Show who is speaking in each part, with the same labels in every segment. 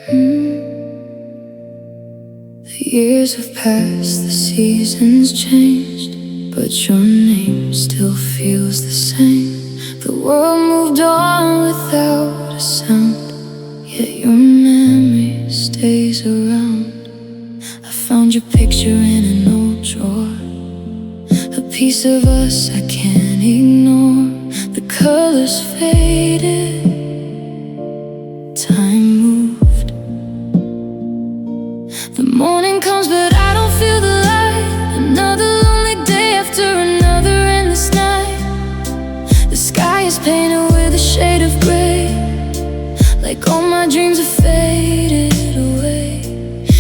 Speaker 1: The years have passed, the seasons changed, but your name still feels the same. The world moved on without a sound, yet your memory stays around. I found your picture in an old drawer, a piece of us I can't ignore. The colors faded, time moved. The morning comes but I don't feel the light. Another lonely day after another endless night. The sky is painted with a shade of gray, like all my dreams have faded away.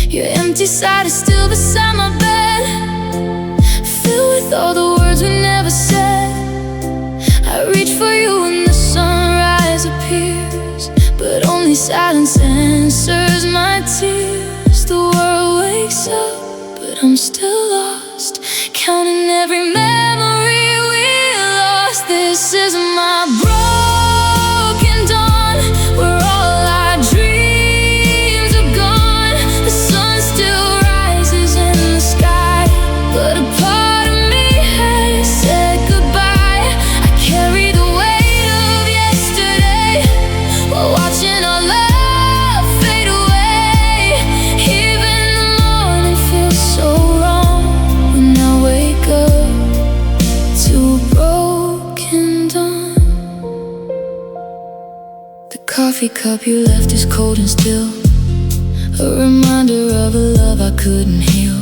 Speaker 1: Your empty side is still beside my bed, filled with all the words we never said. I reach for you when the sunrise appears, but only silence answers my tears. The world wakes up, but I'm still lost, counting every memory we lost. This is my broken dawn, where all our dreams are gone. The sun still rises in the sky, but a part of me has said goodbye. I carry the weight of yesterday, while watching our love fade away. Even the morning feels so wrong when I wake up to a broken dawn. The coffee cup you left is cold and still, a reminder of a love I couldn't heal.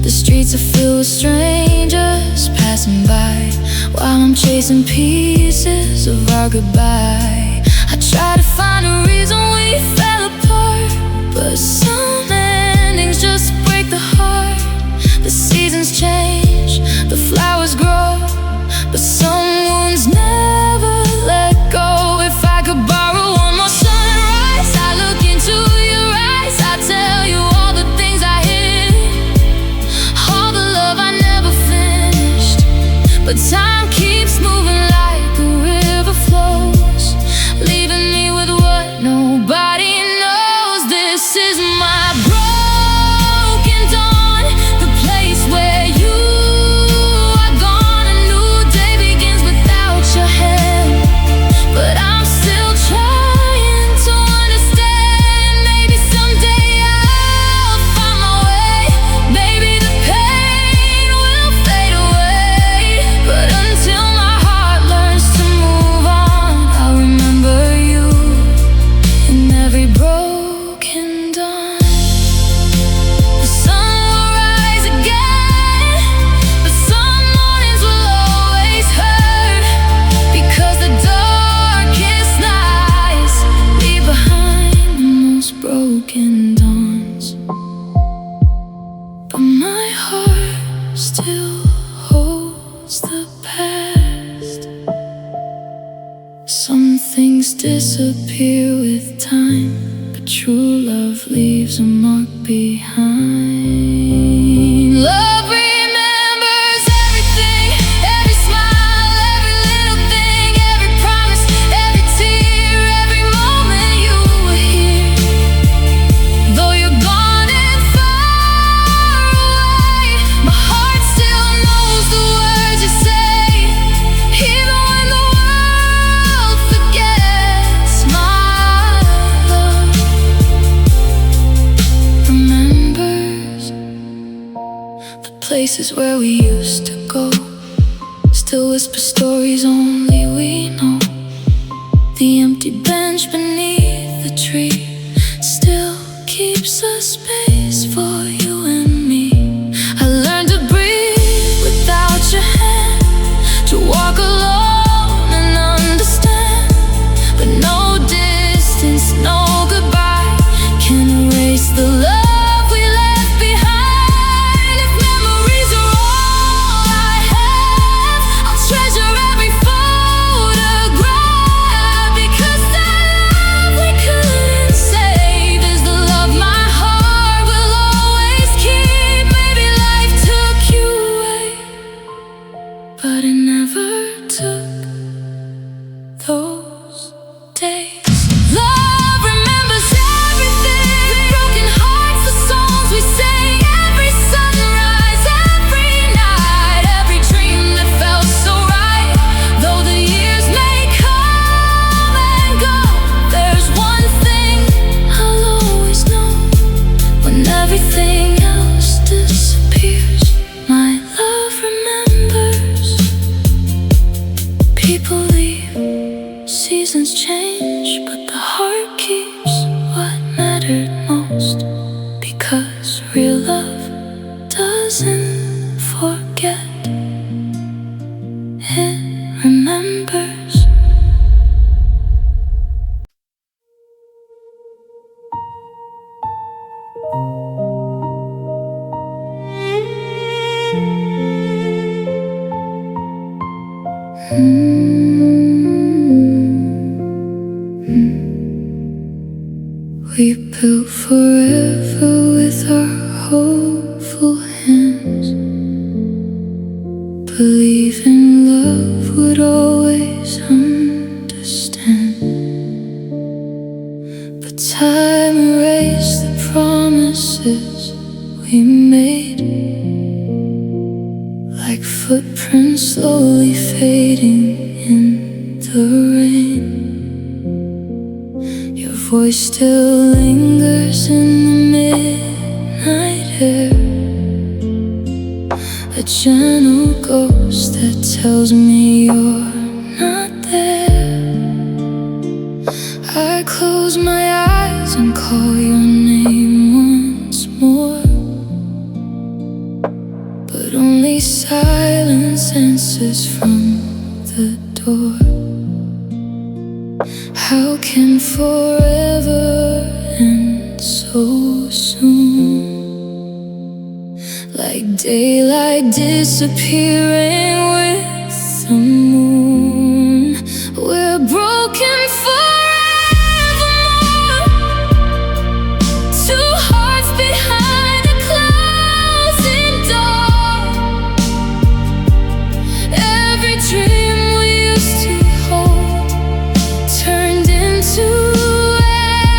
Speaker 1: The streets are filled with strangers passing by, while I'm chasing pieces of our goodbye. I try to find a reason we fell apart, but some endings just break the heart. The seasons change, the flowers grow, but some wounds never let go. If I could borrow one more sunrise, I look into your eyes, I tell you all the things I hid, all the love I never finished. But time keeps moving like a river flows, leaving me with what nobody knows. This is my broken dawn, the place where you are gone. A new day begins without your hand, but I'm still trying to understand. Maybe someday I'll find my way, maybe the pain will fade away. But until my heart learns to move on, I'll remember you in every broken dawn. The sun will rise again, but some mornings will always hurt, because the darkest nights leave behind the most broken dawns. But my heart still holds the past. Some things disappear with time, but true love leaves a mark behind. Love remembers everything, every smile, every little thing, every promise, every tear, every moment you were here. Though you're gone and far away, my heart still knows the words you say. Even when the world forgets, my love remembers. The places where we used to go still whisper stories only we know. The empty bench beneath the tree still keeps a space for you and me. I learned to breathe without your hand, to walk alone and understand. But no distance, no goodbye can erase the love we left behind. If memories are all I have, I'll treasure every photograph, because that love we couldn't save is the love my heart We built forever with our hopeful hands, believing love would always understand. But time erased the promises we made, like footprints slowly fading in the rain. Your voice still lingers in the midnight air, a gentle ghost that tells me you're not there. I close my eyes and call your name once more, but only silence answers from the door. How can forever end so soon? Like daylight disappearing with the moon. We're broken forevermore, two hearts behind a closing door. Every dream we used to hold turned into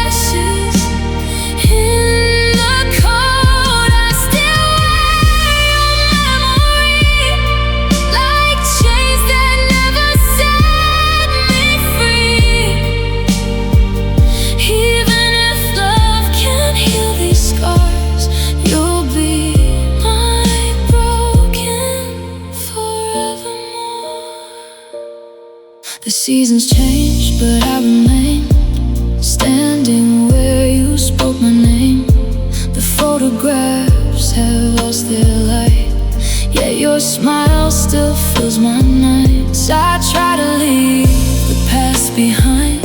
Speaker 1: ashes in the cold. I still wear your memory like chains that never set me free. Even if love can't heal these scars, you'll be my broken forevermore. The seasons change, but I remain standing where you spoke my name. The photographs have lost their light, yet your smile still fills my nights. I try to leave the past behind,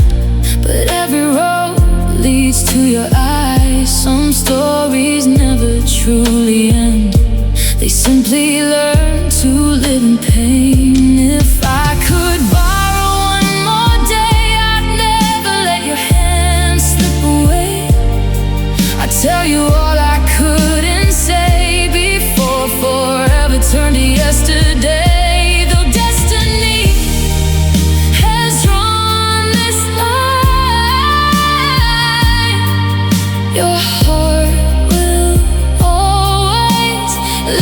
Speaker 1: but every road leads to your eyes. Some stories never truly end, they simply learn to live in pain. If I could borrow one more day, I'd never let your hand slip away. I'd tell you all I couldn't say before forever turned to yesterday. Though destiny has drawn this line, your heart will always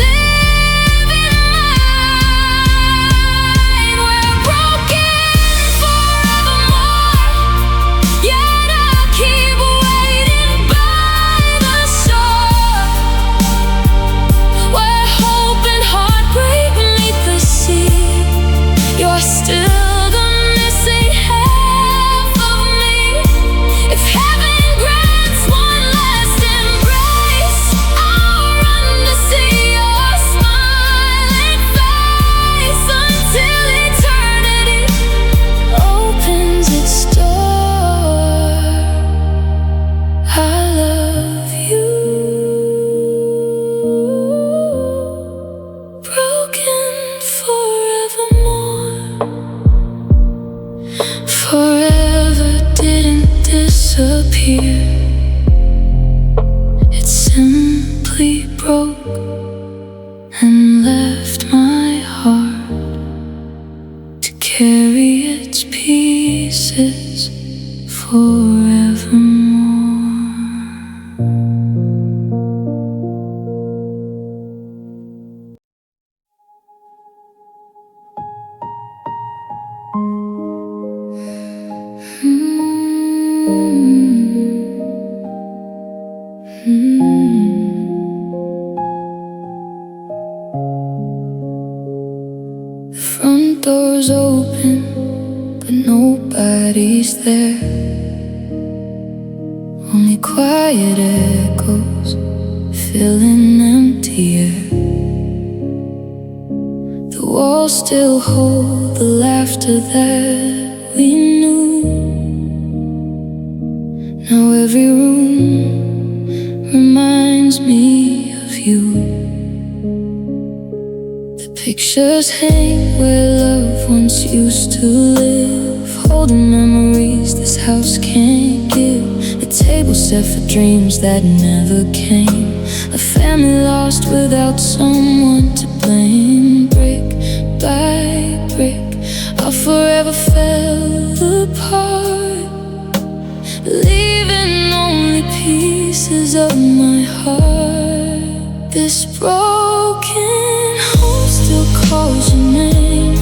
Speaker 1: live in mine. We're broken forevermore, yet I'll keep waiting by the shore, where hope and heartbreak meet the sea. You're still the missing half of me. If heaven grants one last embrace, I'll run to see your smiling face until eternity opens its door. I love you. Broken forevermore. Forever didn't disappear, it simply broke and left my heart to carry its pieces forevermore. The front door's open, but nobody's there. Only quiet echoes filling empty air. The walls still hold the laughter that we knew. Now every room reminds me of you. The pictures hang where love once used to live, holding memories this house can't give. The table set for dreams that never came. A family lost without someone to blame. Brick by brick, I forever fell apart, leaving only pieces of my heart. This broken home still calls your name,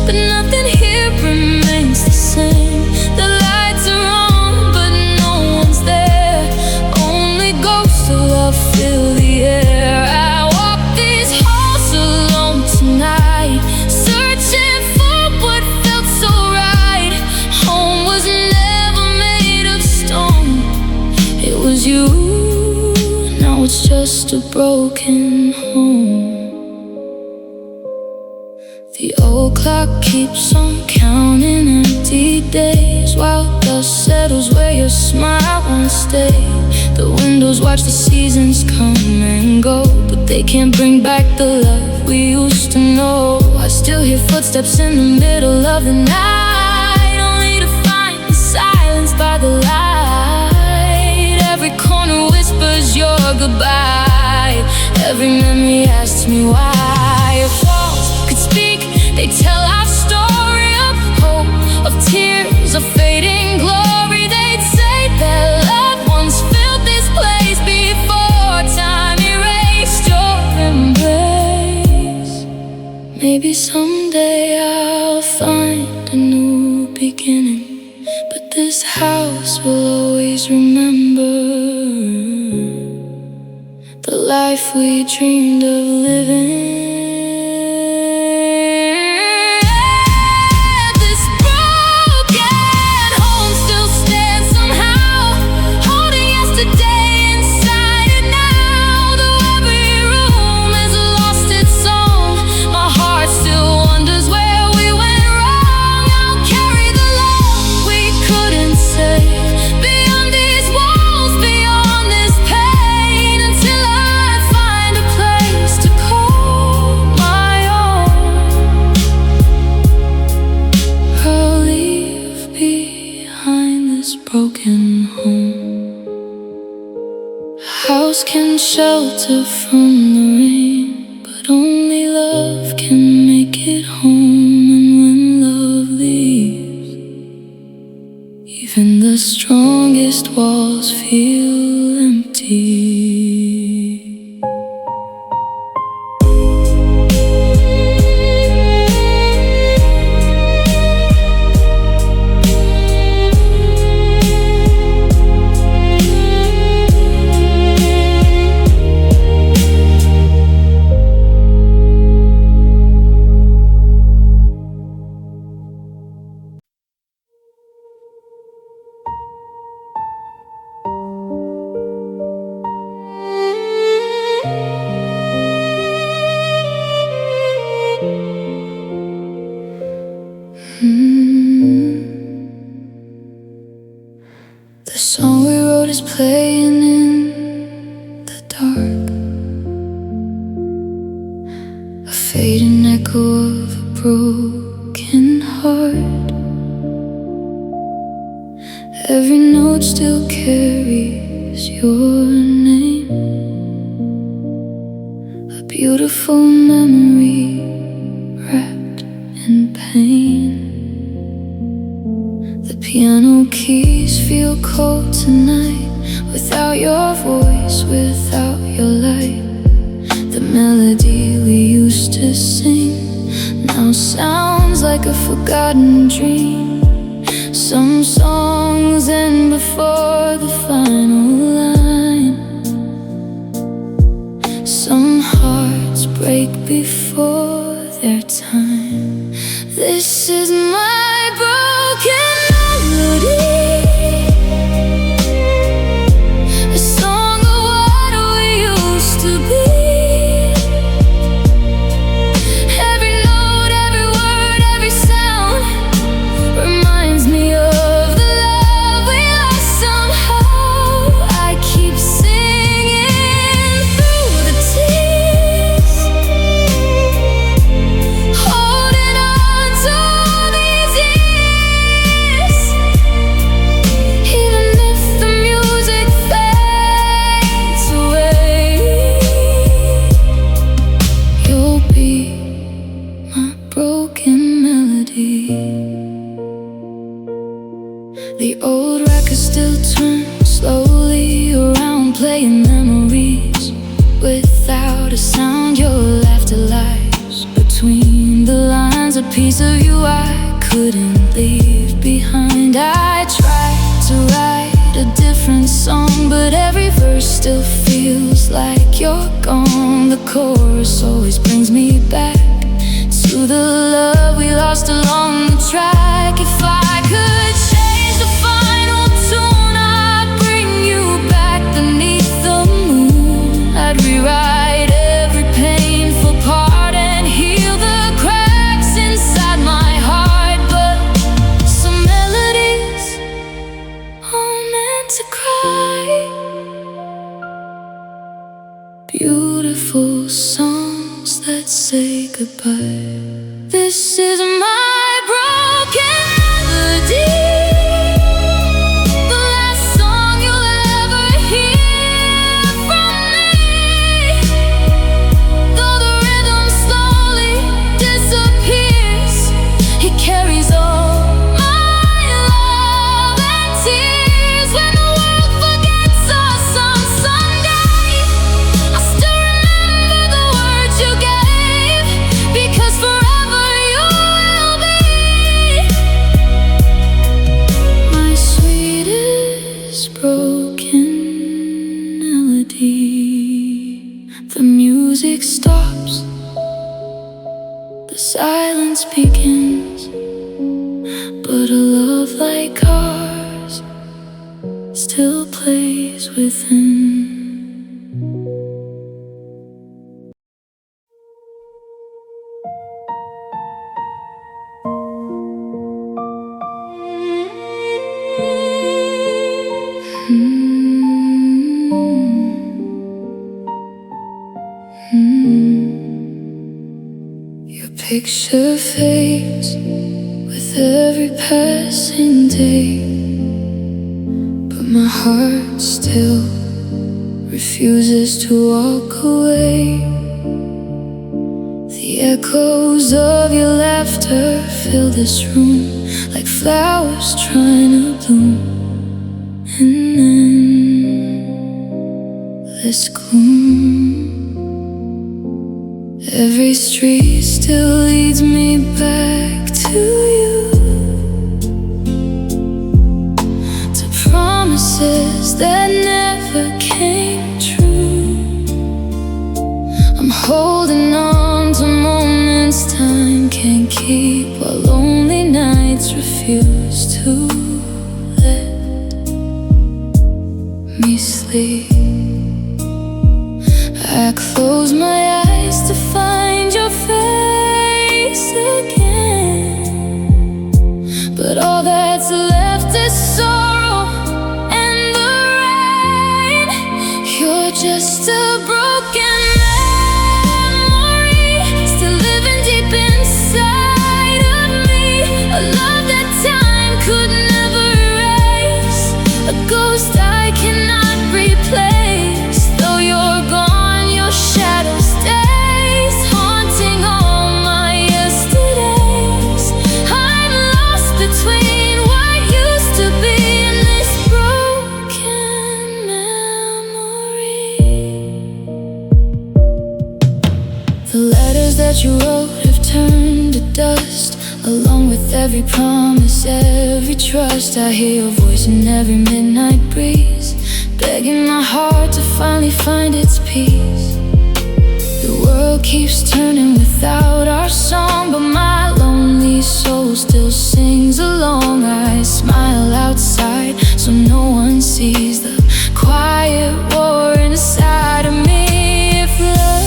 Speaker 1: but nothing here remains the same. The lights are on, but no one's there. Only ghosts of love fill the air. I walk these halls alone tonight, searching for what felt so right. Home was never made of stone. It was you, now it's just a broken home. The old clock keeps on counting empty days, while dust settles where your smile once stayed. The windows watch the seasons come and go, but they can't bring back the love we used to know. I still hear footsteps in the middle of the night, only to find the silence by the light. Every corner whispers your goodbye, every memory asks me why. If walls could speak, they tell our story of hope, of tears, of fading glory. They'd say that loved ones filled this place before time erased your embrace. Maybe someday I'll find a new beginning, but this house will always remember the life we dreamed of living. Broken home. House can shelter from the rain, but only love can make it home. And when love leaves, even the strongest walls feel empty. The song we wrote is playing in the dark, a fading echo of a broken heart. Every note still carries your name, a beautiful memory wrapped in pain. The piano keys feel cold tonight, without your voice, without your light. The melody we used to sing now sounds like a forgotten dream. Some songs end before the final line, some hearts break before their time. This is my broken melody, a song of what we used to be. Every note, every word, every sound reminds me of the love we lost somehow. I keep singing through the tears, holding on to the playing memories. Without a sound, your laughter lies between the lines. A piece of you I couldn't leave behind. I tried to write a different song, but every verse still feels like you're gone. The chorus always brings me back to the love we lost along the track. If I could change the final tune, I'd bring you back beneath the moon. I'd rewrite every painful part and heal the cracks inside my heart. But some melodies are meant to cry. Beautiful songs that say goodbye. This is my broken melody, the last song you'll ever hear from me. Though the rhythm slowly disappears, it carries all my love and tears. When the world forgets us on Sunday, I still remember the words you gave, because forever you will be my sweetest broken melody. The music stops, the silence begins, but a love like ours still plays within. Your picture fades with every passing day, but my heart still refuses to walk away. The echoes of your laughter fill this room like flowers trying to bloom in endless gloom. Every street still leads me back to you, to promises that never came true. I'm holding on to moments time can't keep, while lonely nights refuse to let me sleep. I close my eyes to find your face again, but all that's left is sorrow and the rain. You're just a broken memory, still living deep inside of me. A love that time could never erase, a ghost I cannot replace. Though you're gone, your shadow stays, haunting all my yesterdays. I'm lost between what used to be and this broken memory. The letters that you wrote have turned to dust, along with every promise, every trust. I hear your voice in every midnight breeze, begging my heart to finally find its peace. The world keeps turning without our song, but my lonely soul still sings along. I smile outside so no one sees the quiet war inside of me. If love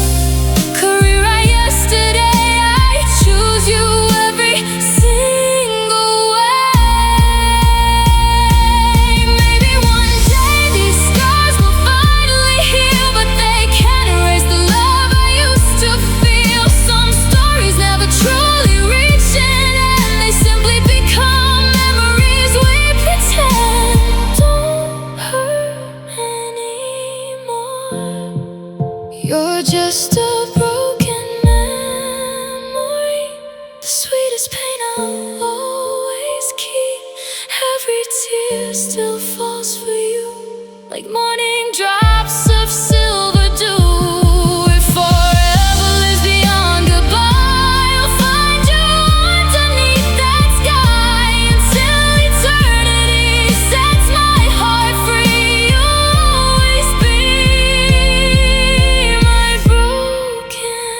Speaker 1: could rewrite yesterday, I choose you every single way. Maybe one day these scars will finally heal, but they can't erase the love I used to feel. Some stories never truly reach an end, they simply become memories we pretend don't hurt anymore. You're just a broken memory, the sweetest pain I'll always keep. Every tear still falls for you, like morning dry. drops of silver dew. If forever lives beyond goodbye, I'll find you underneath that sky. Until eternity sets my heart free, you'll always be my broken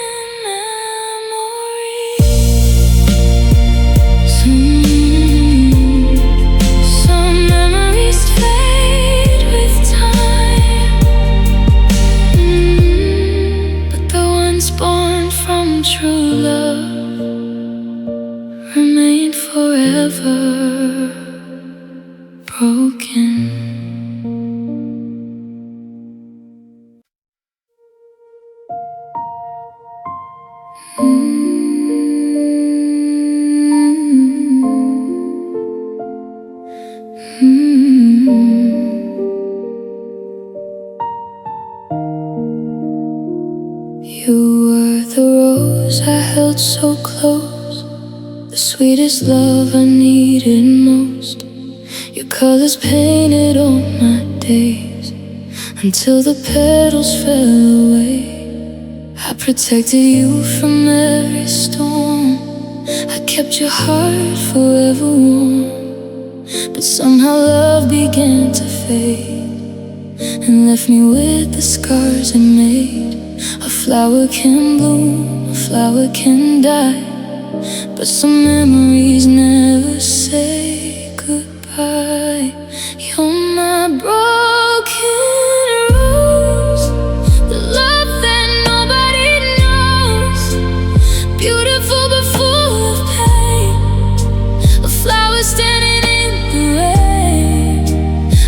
Speaker 1: memory. Some memories fade with time, but the ones born from true love remain forever broken. You were the rose I held so close, the sweetest love I needed most. Your colors painted all my days until the petals fell away. I protected you from every storm, I kept your heart forever warm. But somehow love began to fade and left me with the scars it made. A flower can bloom, a flower can die, but some memories never say goodbye. You're my broken rose, the love that nobody knows. Beautiful but full of pain, a flower standing in the rain.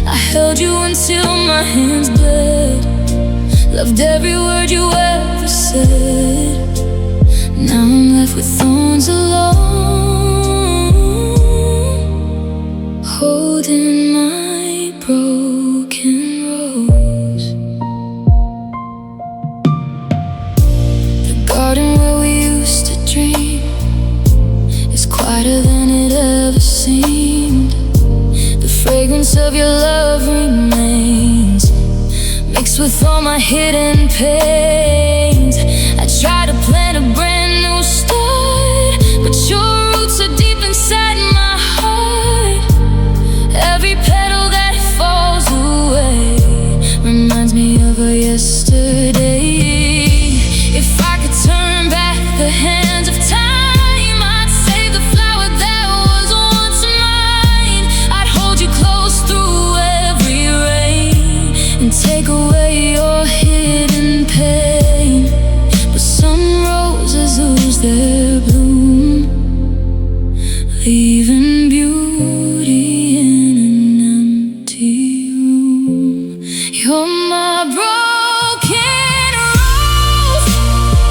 Speaker 1: I held you until my hands bled, loved every word you ever said. Now I'm left with thorns alone, holding my broken rose. The garden where we used to dream is quieter than it ever seemed. The fragrance of your love remains, mixed with all my hidden pains. I try to plant a brand new start, but your roots are deep inside my heart. Every petal that falls away reminds me of a yesterday. If I could turn back the hands of time, I'd save the flower that was once mine. I'd hold you close through every rain and take away your hidden pain. But some roses lose their bloom, leaving beauty in an empty room. You're my broken rose,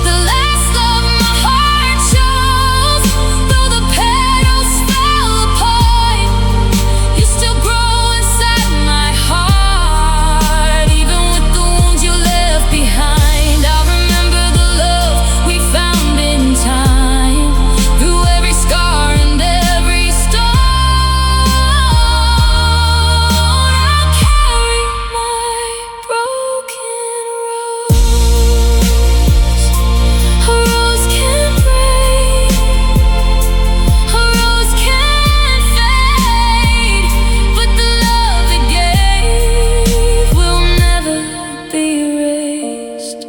Speaker 1: the last love my heart chose. Though the petals fell apart, you still grow inside my heart. Even with the wounds you left behind, I'll remember the love we found in time. Through every scar and every stone, I'll carry my broken rose. A rose can break, a rose can fade, but the love it gave will never be erased.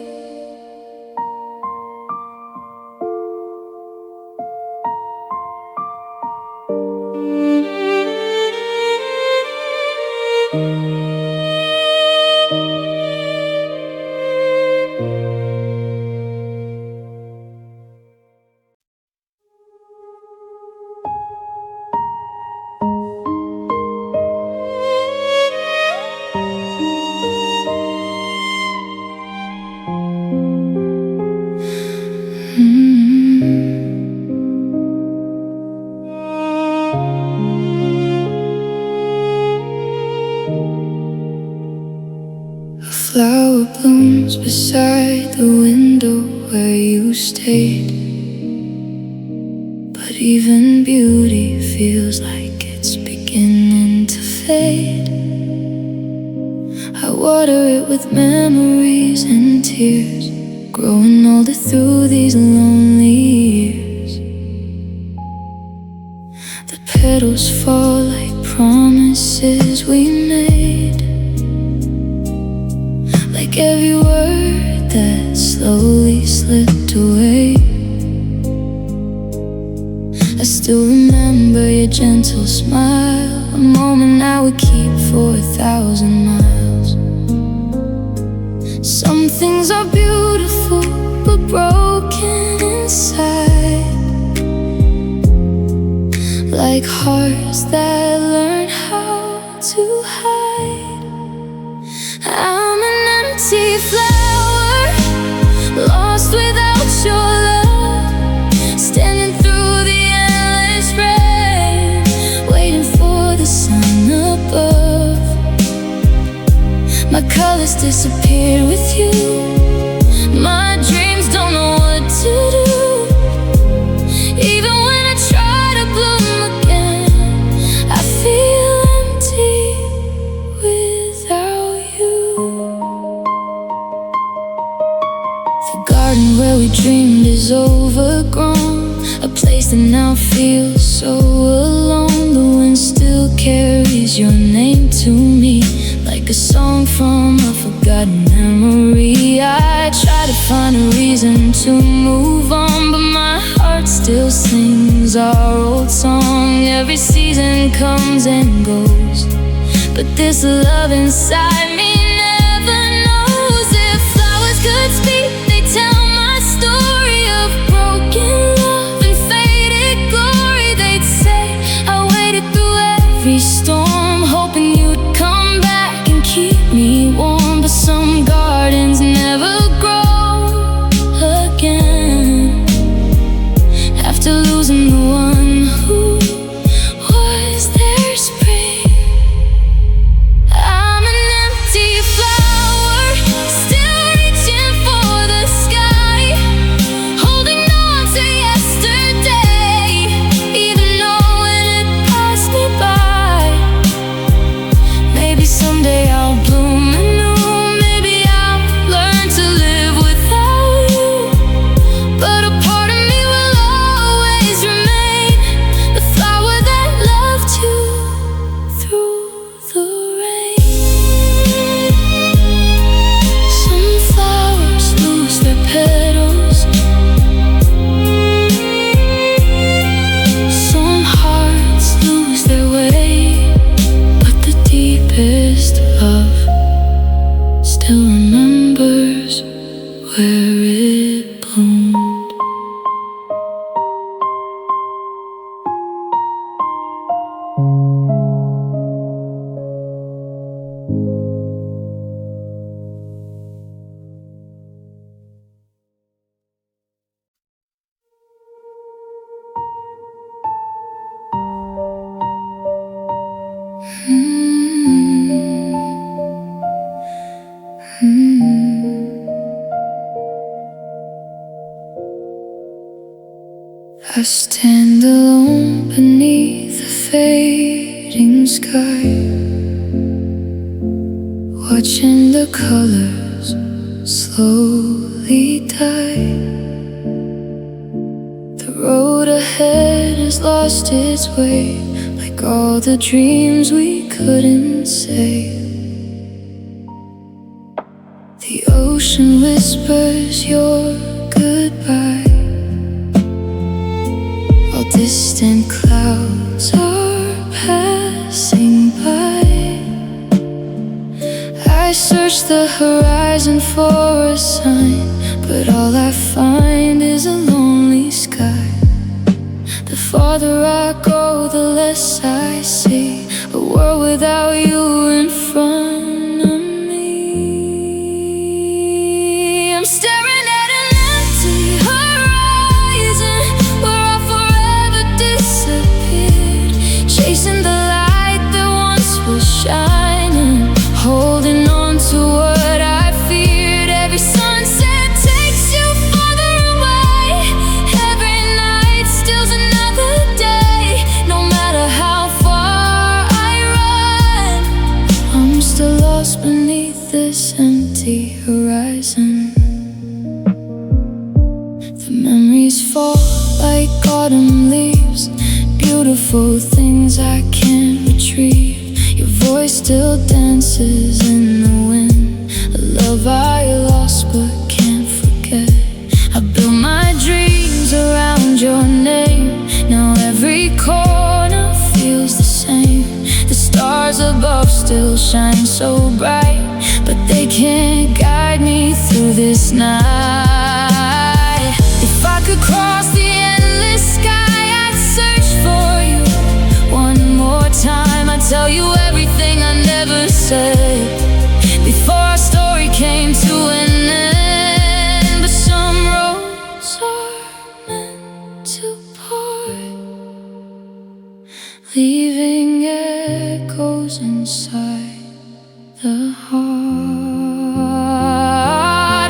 Speaker 1: A flower blooms beside the window where you stayed, but even beauty feels like it's beginning to fade. I water it with memories and tears, growing older through these lonely years. The petals fall like promises we made, like every word that slowly slipped away. I still remember your gentle smile, a moment I would keep for 1,000 miles. Some things are beautiful but broken inside, like hearts that learn how to hide. I'm an empty flower, lost without your love, standing through the endless rain, waiting for the sun above. My colors disappeared with you, my dreams don't know what to do. Even when I try to bloom again, I feel empty without you. The garden where we dreamed is overgrown, a place that now feels so alone. The wind still carries your name to me, like a song from a forgotten memory. I try to find a reason to move on, but my heart still sings our old song. Every season comes and goes, but this love inside me never knows. If flowers could speak, they tell my story of broken love and faded glory. They'd say I waited through every storm, hoping you'd come back and keep me warm. But some gardens never grow again after losing the one who was their spring. I'm an empty flower, still reaching for the sky, holding on to yesterday, even knowing it passed me by. Maybe someday I'll bloom anew, maybe I'll learn to live without you. But a part of me will always remain, the flower that loved you through the rain. Some flowers lose their petals, some hearts lose their way, but the deepest love still remembers where it bloomed. I stand alone beneath the fading sky, watching the colors slowly die. The road ahead has lost its way, like all the dreams we couldn't say. The ocean whispers your goodbye, while distant clouds are passing by. I search the horizon for a sign, but all I find is a lonely sky. The farther I go, the less I see, a world without you in front of me. I'm staring at an empty horizon where I forever disappeared, chasing the light that once was shining, holding on to what I feared. Every sunset takes you farther away, every night steals another day. No matter how far I run, I'm still lost empty horizon. The memories fall like autumn leaves, beautiful things I can't retrieve. Your voice still dances in the wind, a love I lost but can't forget. I built my dreams around your name, now every corner feels the same. The stars above still shine so bright, but they can't guide me through this night. If I could cross the endless sky, I'd search for you one more time. I'd tell you everything I never said before our story came to an end. But some roads are meant to part, leaving echoes inside the heart.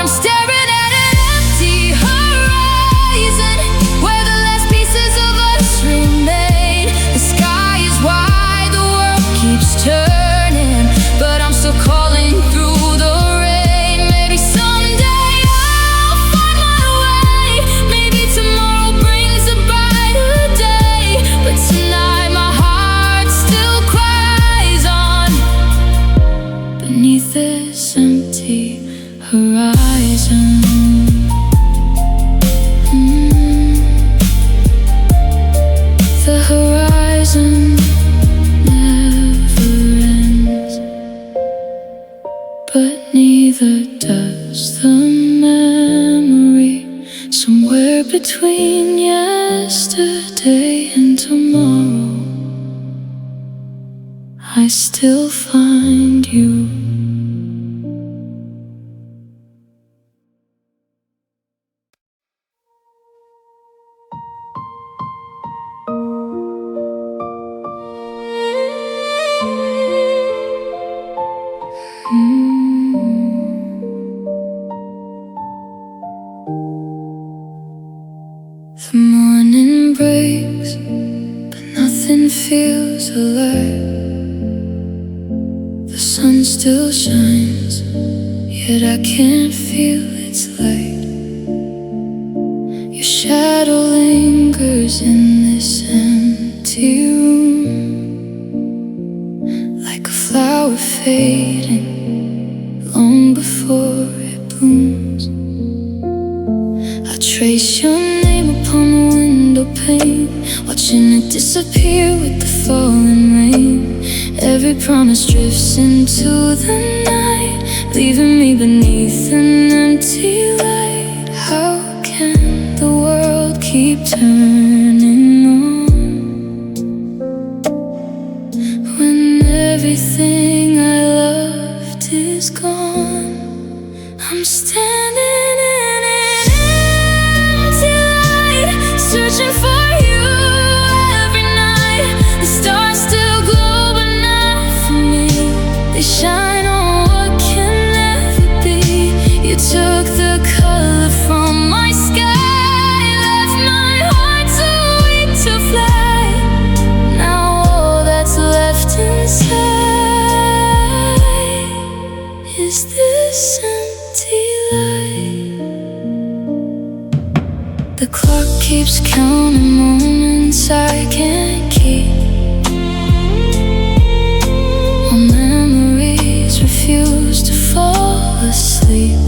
Speaker 1: I'm staring at an empty horizon where the last pieces of us remain. The sky is wide, the world keeps turning, but I'm still calling through the rain. Maybe someday I'll find my way, maybe tomorrow brings a brighter day, but tonight my heart still cries on beneath this empty horizon. The horizon never ends, but neither does the memory. Somewhere between yesterday and tomorrow, I still find you. The morning breaks, but nothing feels alert. The sun still shines, yet I can't feel its light. Your shadow lingers in this empty room, like a flower fading long before it blooms. I trace your name upon the window pane, watching it disappear with the falling rain. Every promise drifts into the night, leaving me beneath an empty light. How can the world keep turning on when everything I loved is gone? I'm standing in an empty light, searching for you every night. The stars still glow, but not for me. They shine on what can never be. You took the color from my sky, left my heart too weak to fly. Now all that's left inside is this empty light. The clock keeps counting moments I can't keep, while memories refuse to fall asleep.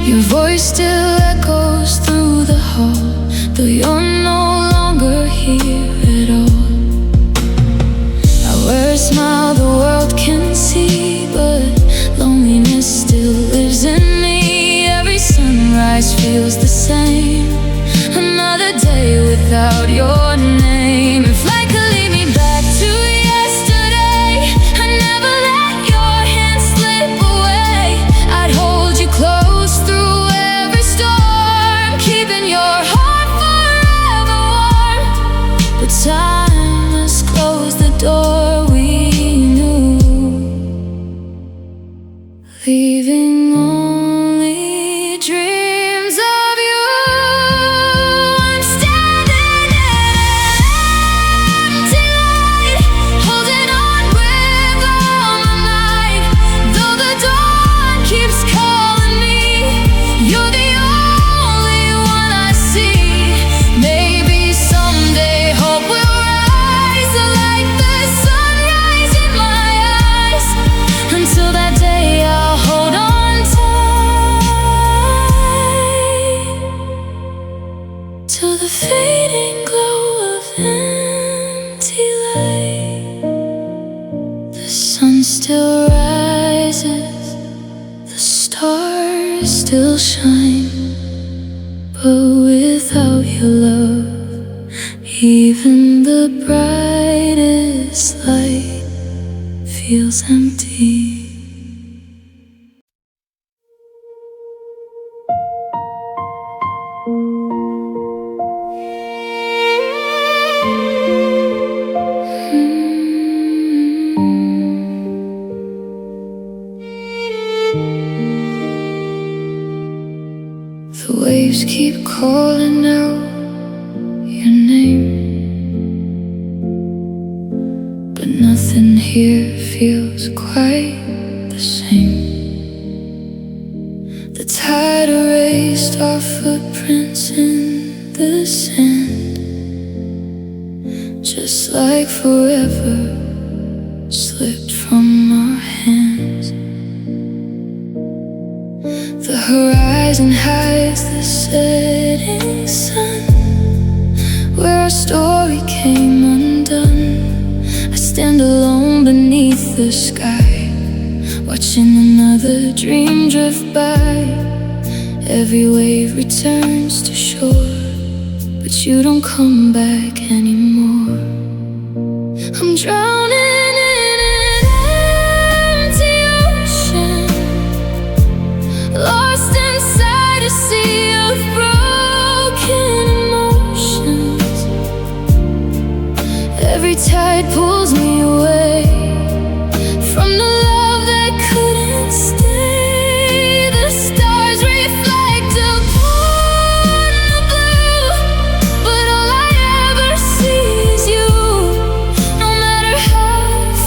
Speaker 1: Your voice still echoes through the hall, though you're no longer here at all. I wear a smile the world can see, but loneliness still lives in me. Every sunrise feels the same, another day without your name. If life could lead me back to yesterday, I'd never let your hand slip away. I'd hold you close through every storm, keeping your heart forever warm. But time has closed the door we knew, leaving only dreams of you. I'm standing in an empty light, holding on with all my might. Though the still shine, but without your love, even the brightest light feels empty. The waves keep calling out your name, but nothing here feels quite the same. The tide erased our footprints in the sand, just like forever slipped from our hands. The horizon hides the setting sun, where our story came undone. I stand alone beneath the sky, watching another dream drift by. Every wave returns to shore, but you don't come back anymore. I'm drowning in an empty ocean, lost inside a sea of broken emotions. Every tide pulls me away from the love that couldn't stay. The stars reflect upon the blue, but all I ever see is you. No matter how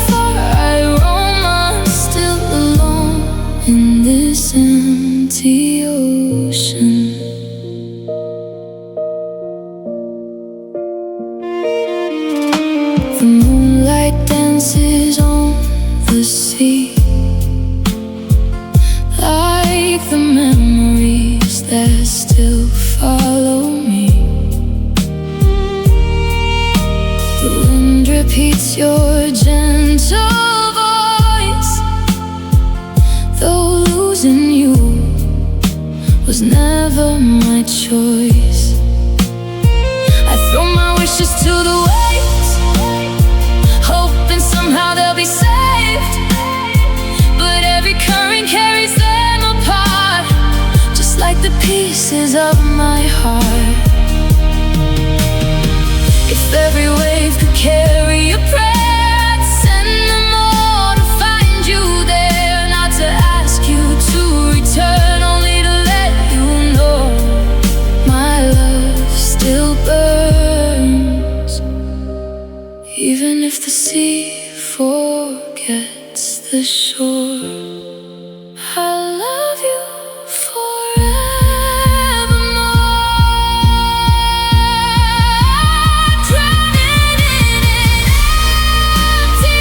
Speaker 1: far I roam, I'm still alone in this empty ocean. The moonlight dances on the sea, like the memories that still follow me. The wind repeats your gentle voice, though losing you was never my choice. I throw my wishes to the waves, hoping somehow they'll be saved, but every current carries them apart, just like the pieces of my heart. If every wave could carry a prayer, I'd send them all to find you there, not to ask you to return, only to let you know my love still burns. Even if the sea forgets the shore, I love you forevermore. Drowning in an empty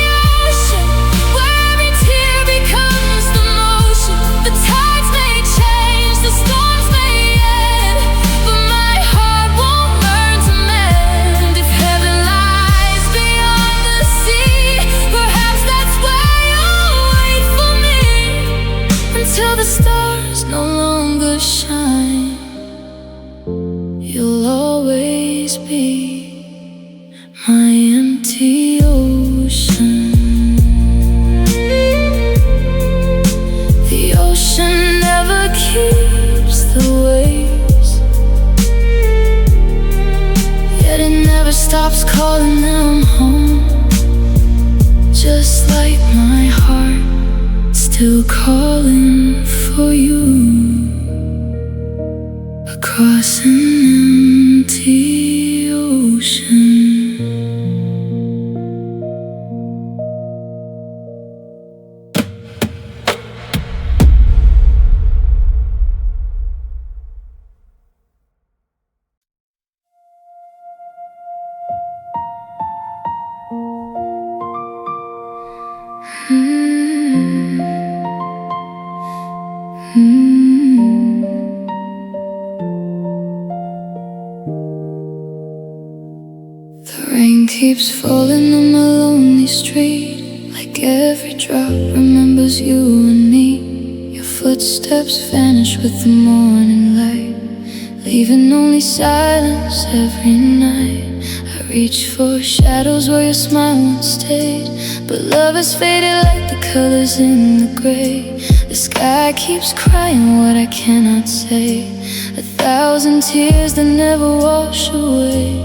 Speaker 1: ocean, where every tear becomes the motion. The tides may change, the storms may end, but my heart won't learn to mend. If heaven lies beyond the sea, perhaps that's where you'll wait for me, until the stars no longer shine. You'll always be my empty ocean. The ocean never keeps the waves, yet it never stops calling them home, just like my heart still calling for you across an empty ocean. The rain keeps falling on the lonely street, like every drop remembers you and me. Your footsteps vanish with the morning light, leaving only silence every night. I reach for shadows where your smile once stayed, but love has faded like the colors in the gray. The sky keeps crying what I cannot say, 1,000 tears that never wash away.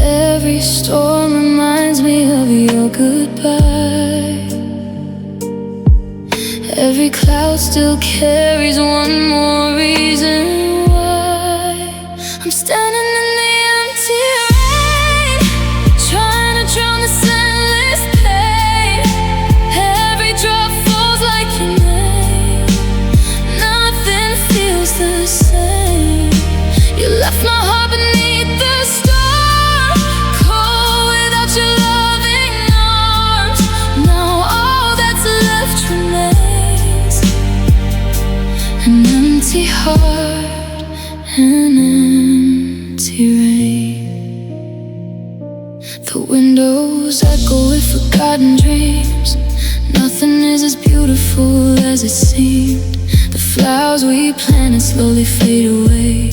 Speaker 1: Every storm reminds me of your goodbye. Every cloud still carries one more reason why. I'm standing in the empty rain, trying to drown this endless pain. Every drop falls like your name. Nothing feels the same. You left my heart beneath the storm, cold without your loving arms. Now all that's left remains an empty heart, an empty rain. The windows echo with forgotten dreams. Nothing is as beautiful as it seemed. The flowers we planted slowly fade away,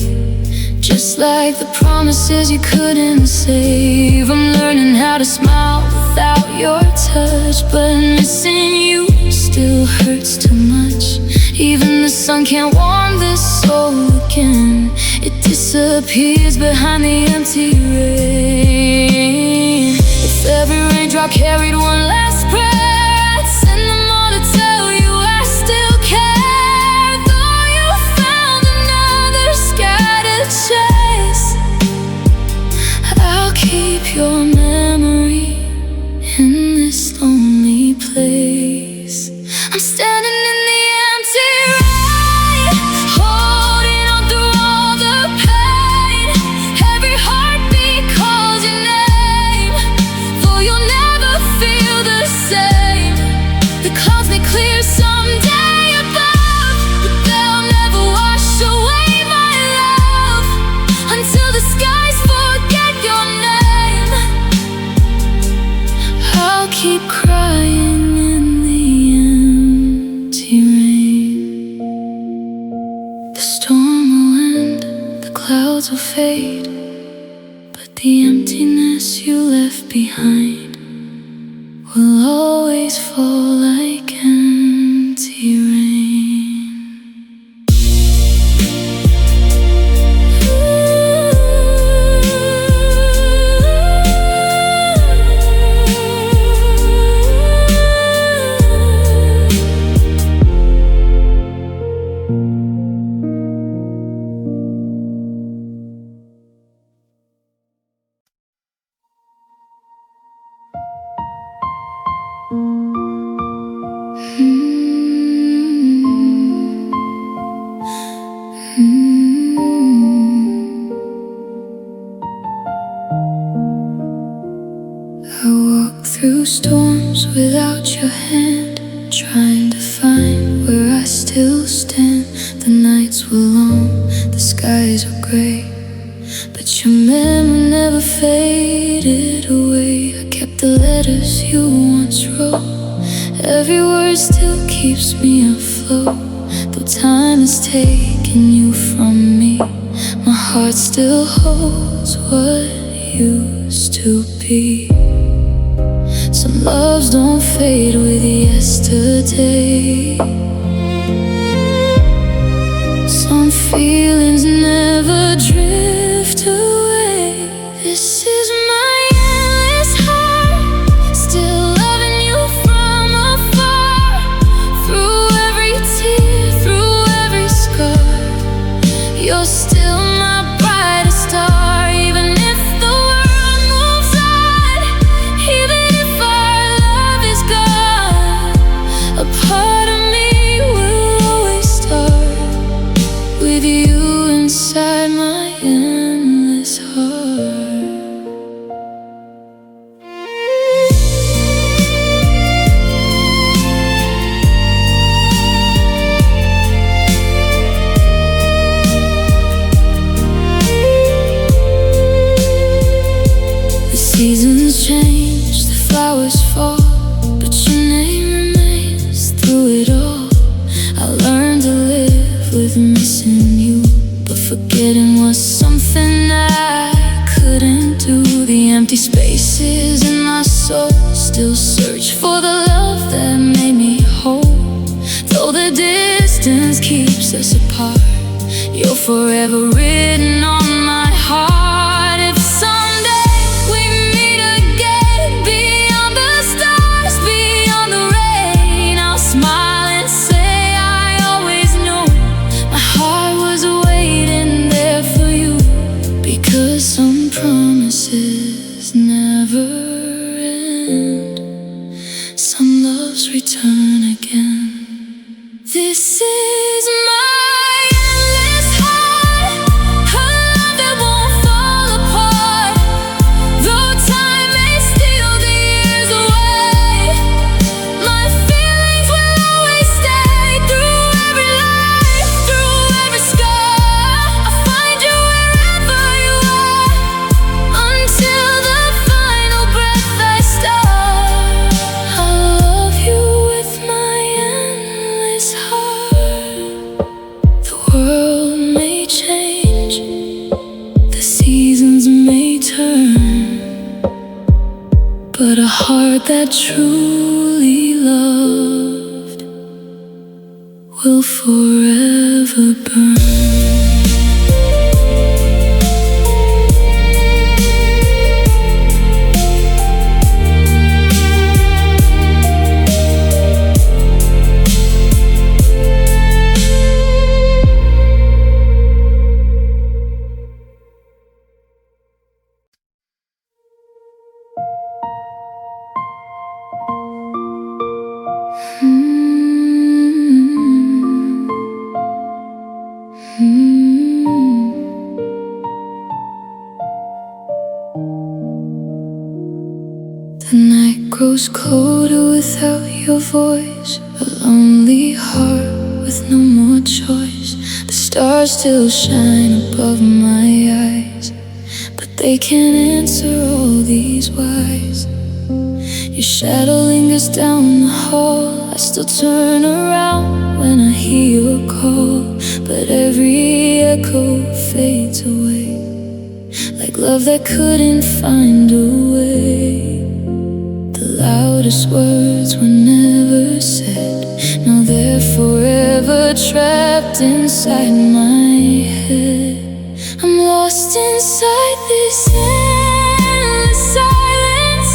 Speaker 1: just like the promises you couldn't save. I'm learning how to smile without your touch, but missing you still hurts too much. Even the sun can't warm this soul again. It disappears behind the empty rain. If every raindrop carried one last prayer, I'd send them all to tell you I still care. Though you found another sky to chase, I'll keep your memory in this lonely place. I'm standing in the empty rain, holding on through all the pain. Every heartbeat calls your name, though you'll never feel the same. The clouds may clear someday above, but they'll never wash away my love. Until the skies forget your name, I'll keep crying in the empty rain. The storm will end, the clouds will fade, but the emptiness you left behind will always fall like empty rain. I walk through storms without your hand, trying to find where I still stand. The nights were long, the skies were gray, but your memory never faded away. I kept the letters you once wrote, every word still keeps me afloat. Though time has taken you from me, my heart still holds what used to be. Some loves don't fade with yesterday. Some feelings never drift away. This is my endless heart, still loving you from afar. Through every tear, through every scar, you're still my brightest star. Even if the world moves on, even if our love is gone, a part of me will always start with you inside my Forgetting was something I couldn't do. The empty spaces in my soul still search for the love that made me whole. Though the distance keeps us apart, you're forever written on my heart. If someday we meet again, beyond the stars, beyond the rain, I'll smile and say I always knew my heart was waiting there for you. Because some promises never end, some loves return again. This is my endless heart, a love that won't fall apart. Though time may steal the years away, my feelings will always stay. Through every life, through every scar, I'll find you wherever you are, until the final breath I start. I'll love you with my endless heart. The world may change, the seasons may turn, but a heart that truly loved will forever burn. The night grows colder without your voice, a lonely heart with no more choice. The stars still shine above my eyes, but they can't answer all these whys. Your shadow lingers down the hall, I still turn around when I hear your call. But every echo fades away, like love that couldn't find a way. The loudest words were never said, no, they're forever trapped inside my head. I'm lost inside this endless silence,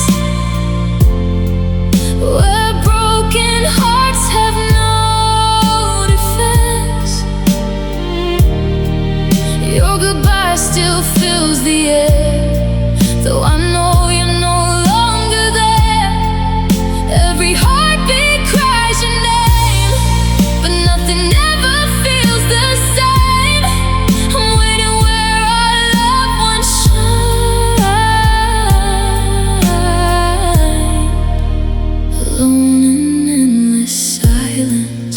Speaker 1: where broken hearts have no defense. Your goodbye still fills the air, though I know you're no longer there. Every heartbeat cries your name, but nothing ever feels the same. I'm waiting where our love once shined, alone in endless silence.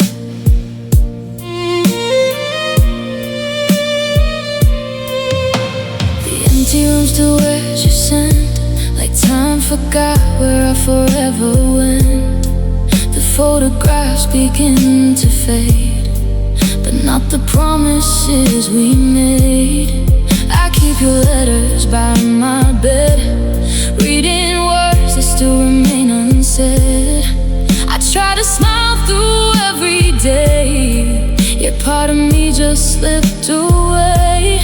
Speaker 1: The empty room still wears your scent, like time forgot where I forever went. The photographs begin to fade, but not the promises we made. I keep your letters by my bed, reading words that still remain unsaid. I try to smile through every day, yet part of me just slipped away.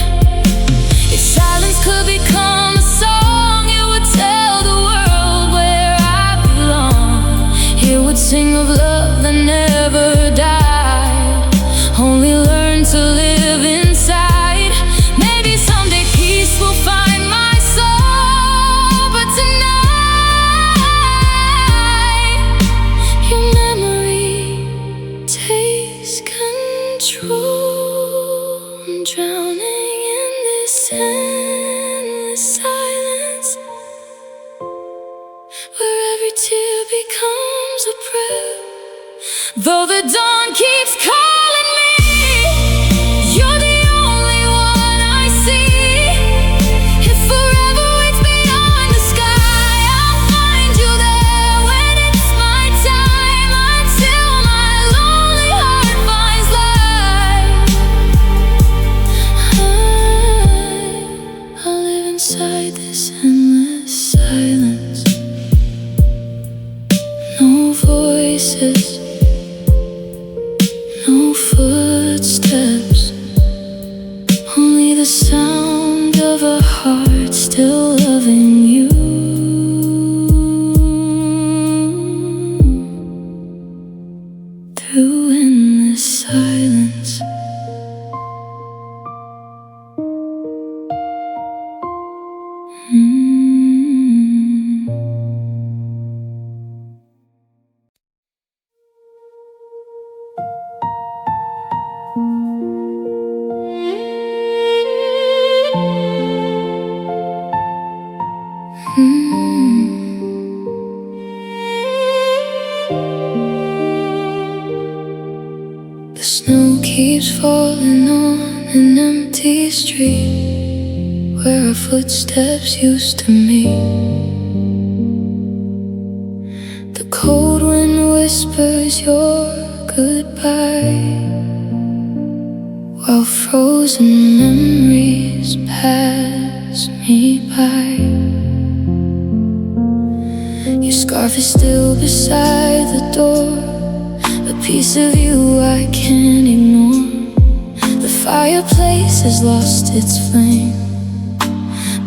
Speaker 1: If silence could become a song, it would tell the world where I belong. It would sing of love that never died, only learn to live inside. Maybe someday peace will find my soul, but tonight your memory takes control. I'm drowning in this endless silence, where every tear becomes a prayer. Though the dawn keeps calling me, you're the only one I see. If forever waits beyond the sky, I'll find you there when it's my time, until my lonely heart finds life. footsteps, only the sound of a heart still loving you. Through endless silence, the snow keeps falling on an empty street where our footsteps used to meet. The cold wind whispers your goodbye, while frozen memories pass me by. Your scarf is still beside the door, a piece of you I can't ignore. The fireplace has lost its flame,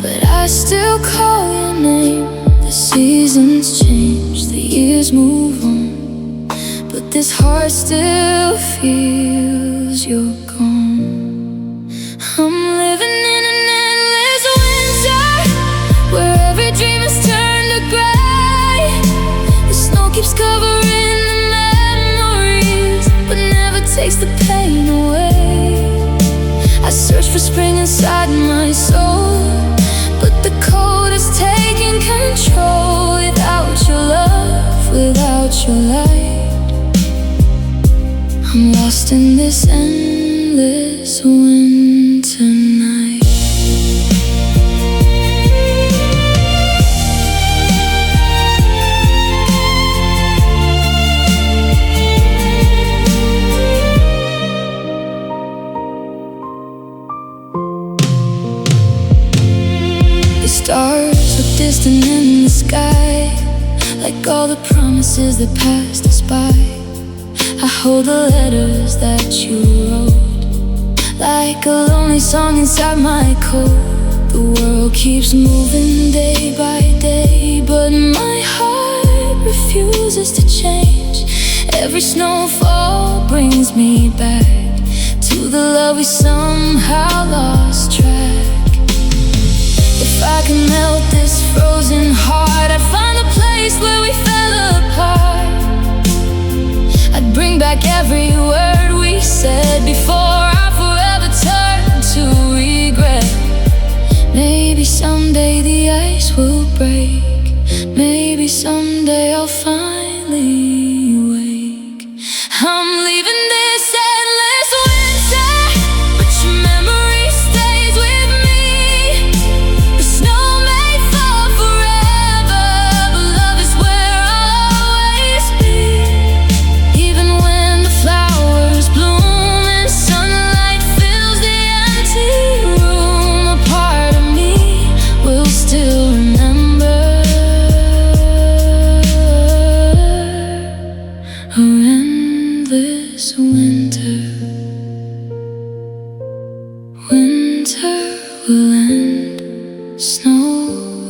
Speaker 1: but I still call your name. The seasons change, the years move on, but this heart still feels you're gone. I'm living in an endless winter, where every dream is turned to gray. The snow keeps covering the memories, but never takes the pain away. I search for spring inside my soul, but the cold is taking control. Without your love, without your light, I'm lost in this endless winter night. The stars look distant in the sky, like all the promises that passed us by. I hold the letters that you wrote, like a lonely song inside my coat. The world keeps moving day by day, but my heart refuses to change. Every snowfall brings me back to the love we somehow lost track. If I could melt this frozen heart, I'd find a place where we fell apart. I'd bring back every word we said before I forever turned to regret. Maybe someday the ice will break, maybe someday I'll finally wake. I'm leaving this endless winter, but your memory stays with me. The snow may fall forever, but love is where I'll always be. Even when the flowers bloom and sunlight fills the empty room, a part of me will still remember our endless winter. Winter will end, snow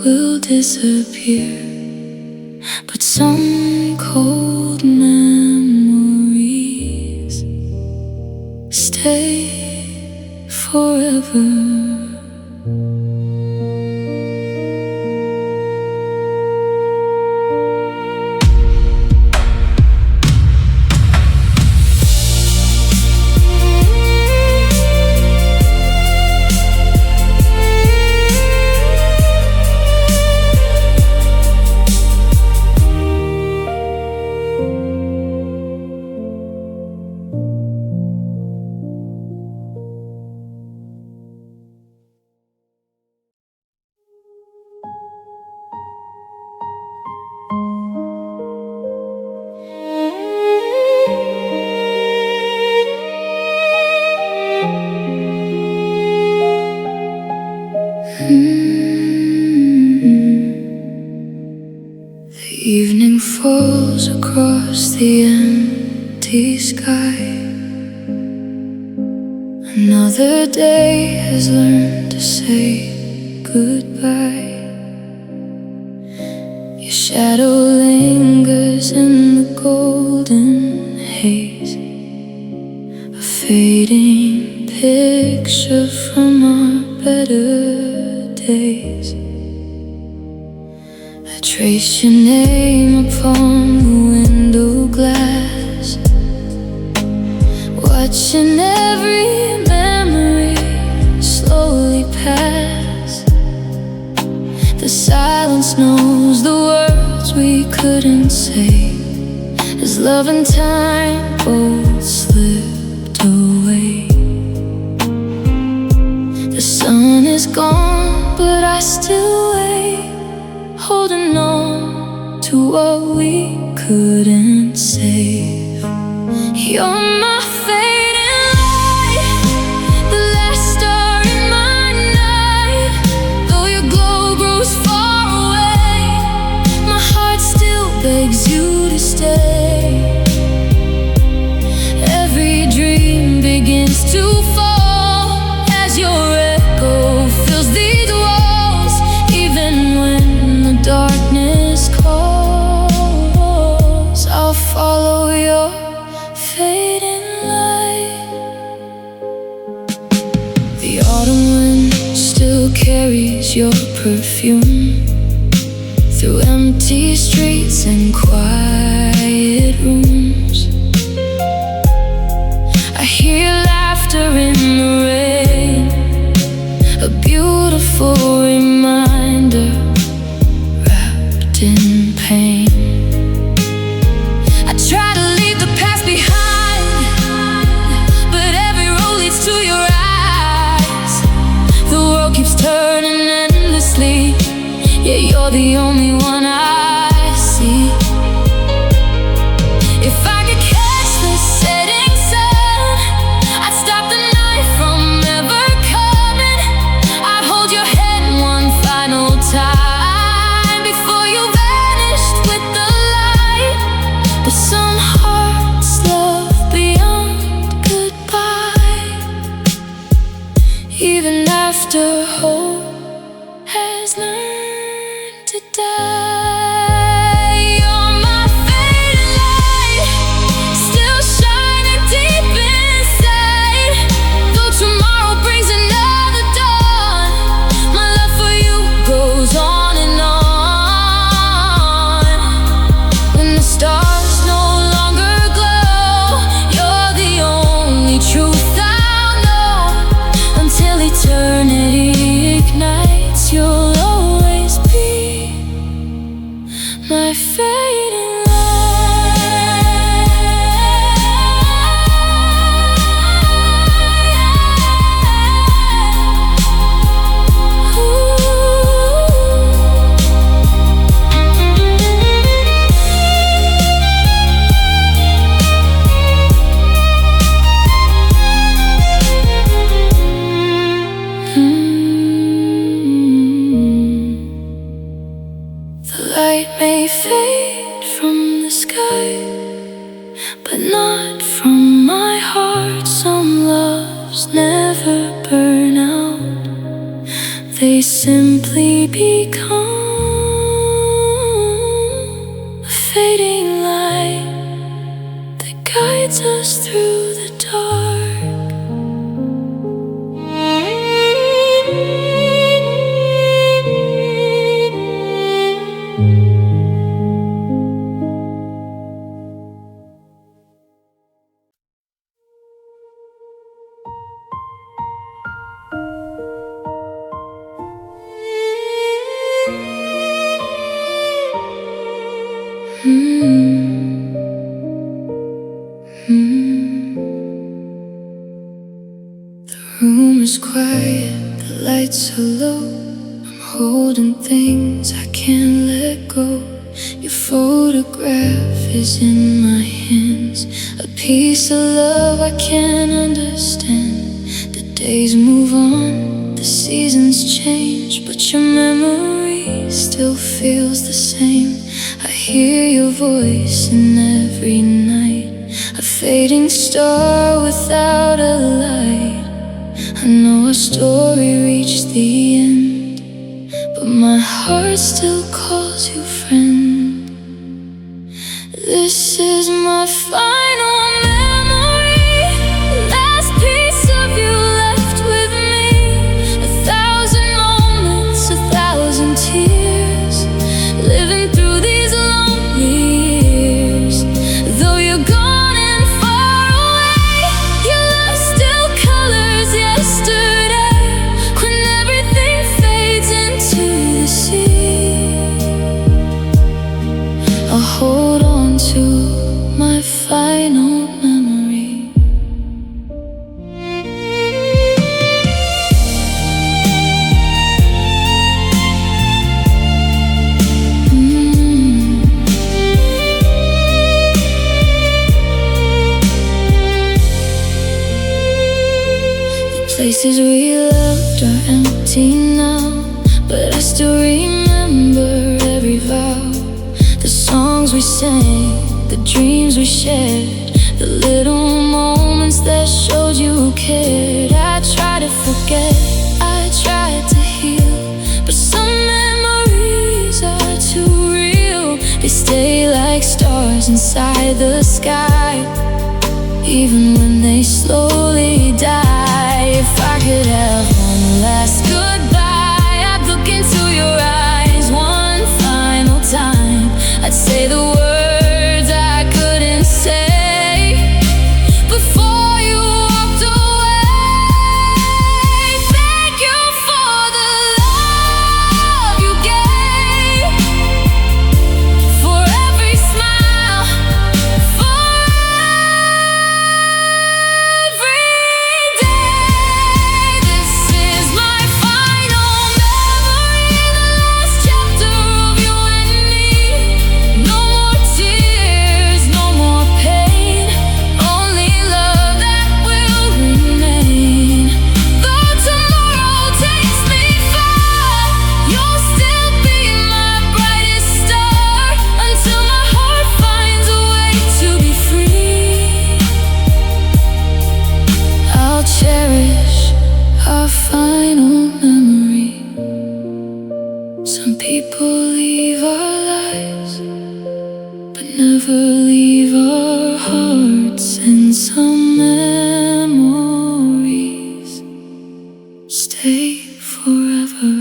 Speaker 1: will disappear, but some cold memories stay forever. The evening falls across the empty sky, Another day has learned to say goodbye. Your shadow lingers in the golden haze, a fading picture from our better days. I trace your name upon the window glass, watching every memory slowly pass. The silence knows the words we couldn't say, as love and time both slipped away. The sun is gone, but I still wait, holding on to what we couldn't save. You're my fading light, the last star in my night. Though your glow grows far away, my heart still begs you to stay. Every dream begins to fall as your echo fills these walls. Even when the darkness calls, I'll follow your fading light. The autumn wind still carries your perfume through empty streets and quiet rooms. I hear laughter in the rain, a beautiful reminder wrapped in pain. I try to leave the past behind, but every road leads to your eyes. The world keeps turning endlessly, yet you're the only one I see. If I could catch the setting sun, I'd stop the night from ever coming. I'd hold your hand one final time before you vanished with the light. But some hearts love beyond goodbye, even after hope has learned to die. You're my fading light, still shining deep inside. Though tomorrow brings another dawn, my love for you goes on and on. When the stars no longer glow, you're the only truth I'll know. Until eternity ignites, you'll always be my fading The light may fade from the sky, but not from my heart. Some loves never burn out, they simply become a fading light that guides us through the dark. The room is quiet, the lights are low. I'm holding things I can't let go. Your photograph is in my hands, a piece of love I can't understand. The days move on, the seasons change, but your memory still feels the same. I hear your voice in every night, a fading star without a light. I know our story reached the end, but my heart still calls you friend. This is my final memory, last piece of you left with me. 1,000 moments, 1,000 tears, living through these lonely years. Though you're gone and far away, your love still colors yesterday. When everything fades into the sea, I'll hold on to my final memory. The places we loved are empty now, but I still remember every vow. The songs we sang, the dreams we shared, the little moments that showed you cared. I tried to forget, I tried to heal, but some memories are too real. They stay like stars inside the sky, even when they slowly die. If I could have one last goodbye, I'd look into your eyes one final time. I'd say the words I couldn't say before you walked away. Thank you for the love you gave, for every smile, for every day. This is my final memory, the last chapter of you and me. No more tears, no more pain, only love that will remain. Though tomorrow takes me far, you'll still be my brightest star, until my heart finds a way to be free. I'll cherish our final memory. Some people leave our lives, but never leave our hearts. And some memories stay forever.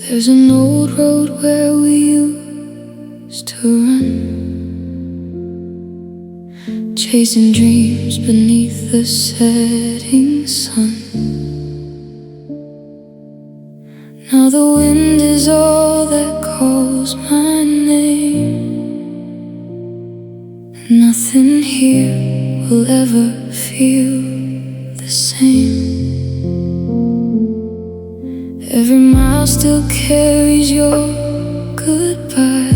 Speaker 1: There's an old road where we used to run, chasing dreams beneath the setting sun. Now the wind is all that calls my name. Nothing here will ever feel the same. Every mile still carries your goodbye.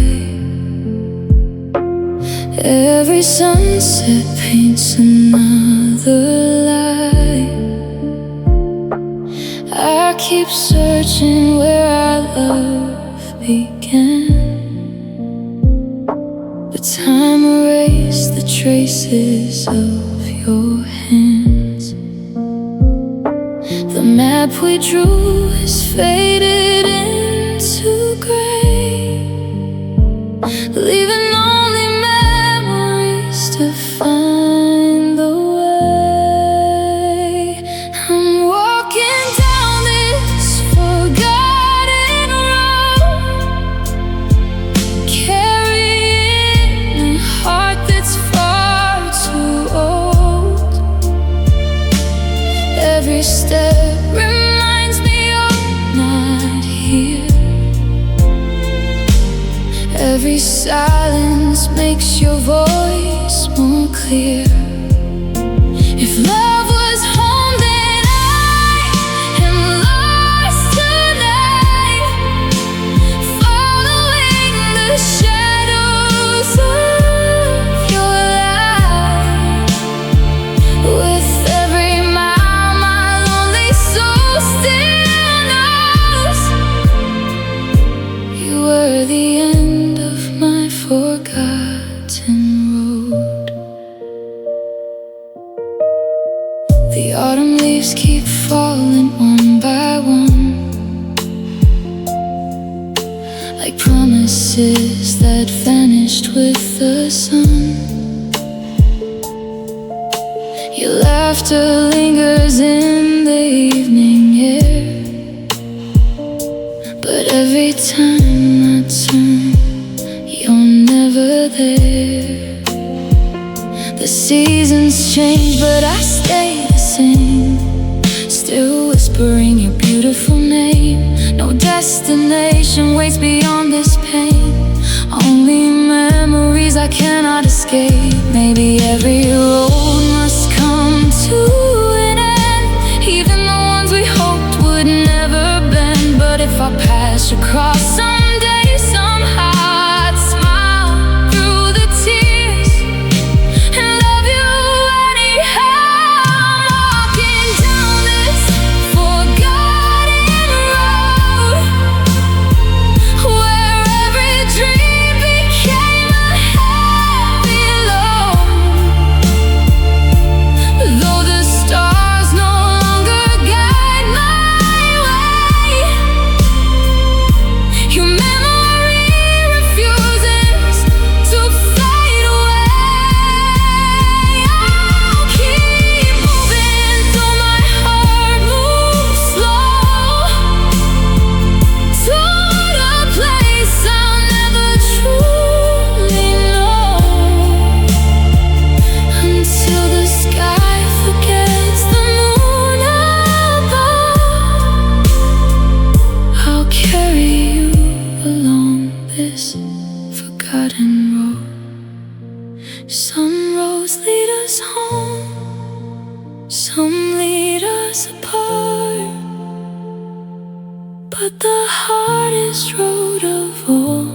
Speaker 1: Every sunset paints another lie. I keep searching where our love began, but time erased the traces of your hands. The map we drew is faded into gray, leaving only memories to find the way. I'm walking down this forgotten road, carrying a heart that's far too old. Every step reminds me you're not here. Every silence makes your voice more clear. If love was home, then I The autumn leaves keep falling one by one, like promises that vanished with the sun. Your laughter lingers in the evening air, but every time I turn, you're never there. The seasons change, but I stay the same, still whispering your beautiful name. No destination waits beyond this pain, only memories I cannot escape. Maybe every road must come to an end, even the ones we hoped would never bend. But if I pass across someday, somehow I'd smile through the tears and love you anyhow. I'm walking down this forgotten road, where every dream became a heavy load. Though the stars no longer guide my way, your memory refuses to fade away. I'll keep moving though my heart moves slow, toward a place I'll never truly know, until the sky forgets the moon above. I'll carry you along this forgotten road. Some roads lead us home, some lead us apart, but the hardest road of all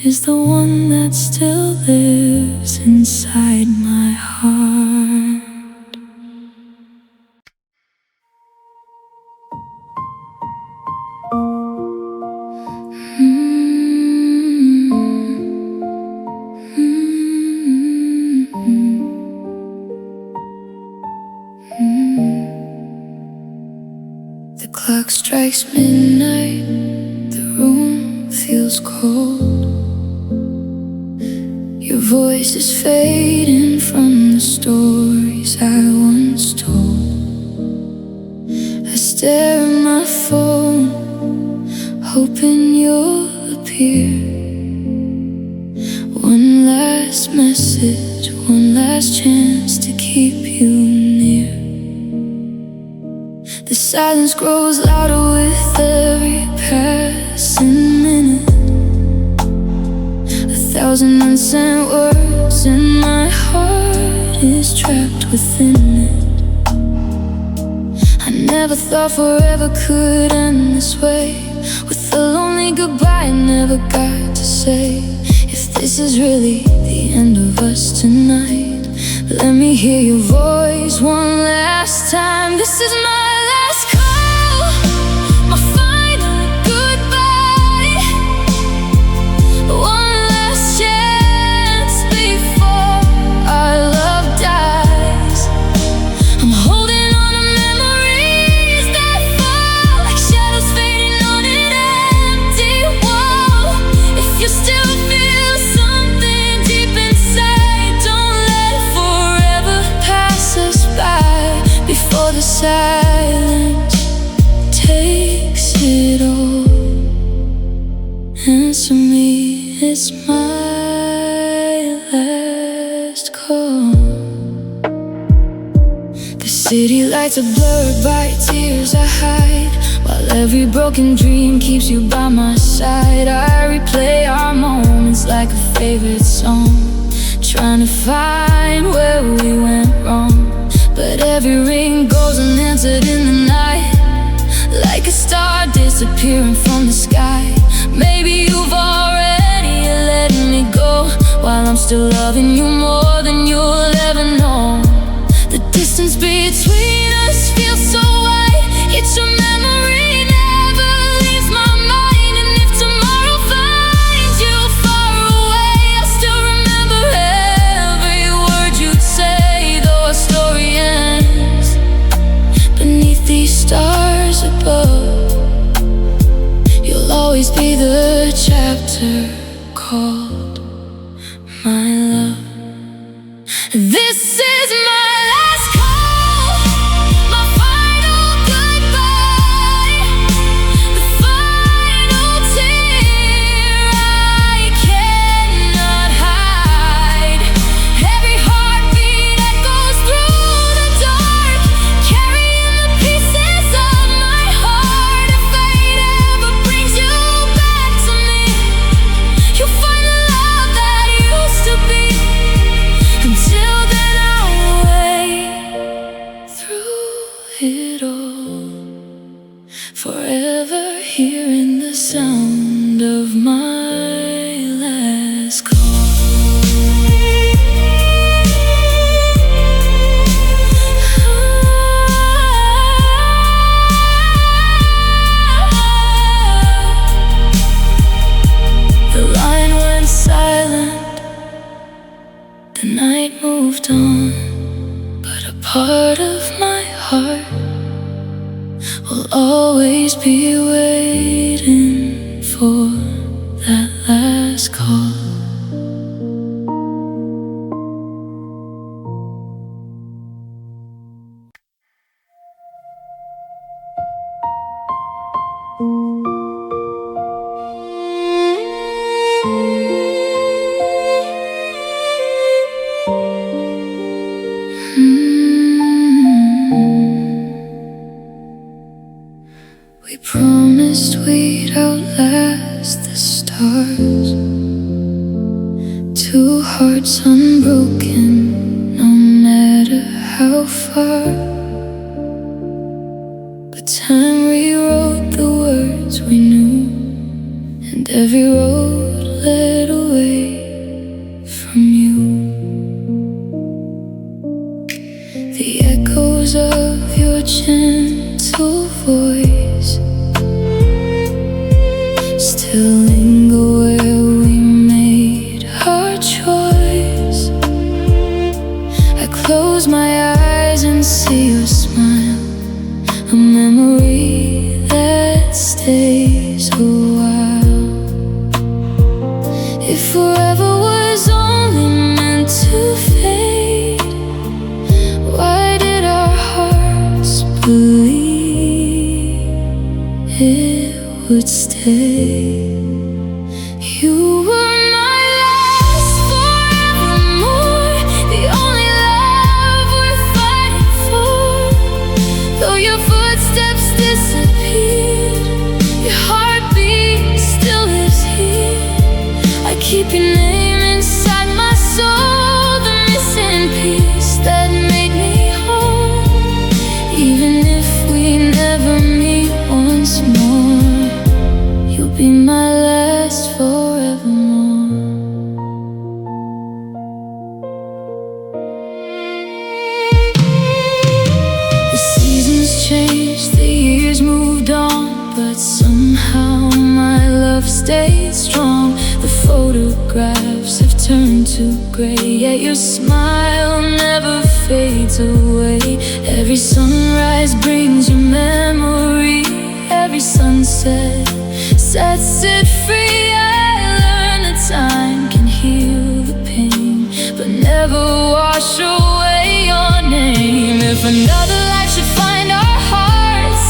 Speaker 1: is the one that still lives inside my heart. The clock strikes midnight, the room feels cold. Your voice is fading from the stories I once told. I stare at my phone, hoping you'll appear. One last message, one last chance to keep you near. The silence grows louder with every passing minute. 1,000 unsent words, and my heart is trapped within it. I never thought forever could end this way, with a lonely goodbye I never got to say. If this is really the end of us tonight, let me hear your voice one last time. This is my last call, my final goodbye. One last chance before our love dies. I'm holding on to memories that fall like shadows fading on an empty wall. If you still feel something deep inside, don't let it forever pass us by, before the silence takes it all. Answer me, it's my last call. The city lights are blurred by tears I hide, while every broken dream keeps you by my side. I replay our moments like a favorite song, trying to find where we went wrong. But every ring goes unanswered in the night, like a star disappearing from the sky. Maybe you've already let me go, while I'm still loving you more than you'll ever know. The distance between us feels so wide, yet your memory never leaves my mind. And if tomorrow finds you far away, I'll still remember every word you'd say, though our story ends the chapter called my love. This is my last call, my final goodbye, the final tear I cannot hide. Every heartbeat echoes through the dark, carrying the pieces of my heart. If fate ever brings you back to me, you'll find the love that used to be. Until then I'll wait through it all, forever hearing the sound of my last call. The line went silent, the night moved on, but a part of my heart will always be waiting for that last call. We promised we'd outlast the stars, two hearts unbroken, no matter how far. But time rewrote the words we knew, and every road led away from you. The echoes of your gentle voice still linger where we made our choice. I close my eyes and see your smile, a memory that stays a while. If forever was only meant to fade, why did our hearts believe it would stay? You were my last forevermore, the only love we're fighting for. Though your footsteps disappeared, your heartbeat still lives here. I keep your name inside my soul, the missing piece that made me whole. Even if we never meet once more, you'll be my last forevermore. The seasons changed, the years moved on, but somehow my love stayed strong. The photographs have turned to gray, yet your smile never fades away. Every sunrise brings your memory, every sunset sets it free. I learned that time can heal the pain, but never wash away your name. If another life should find our hearts,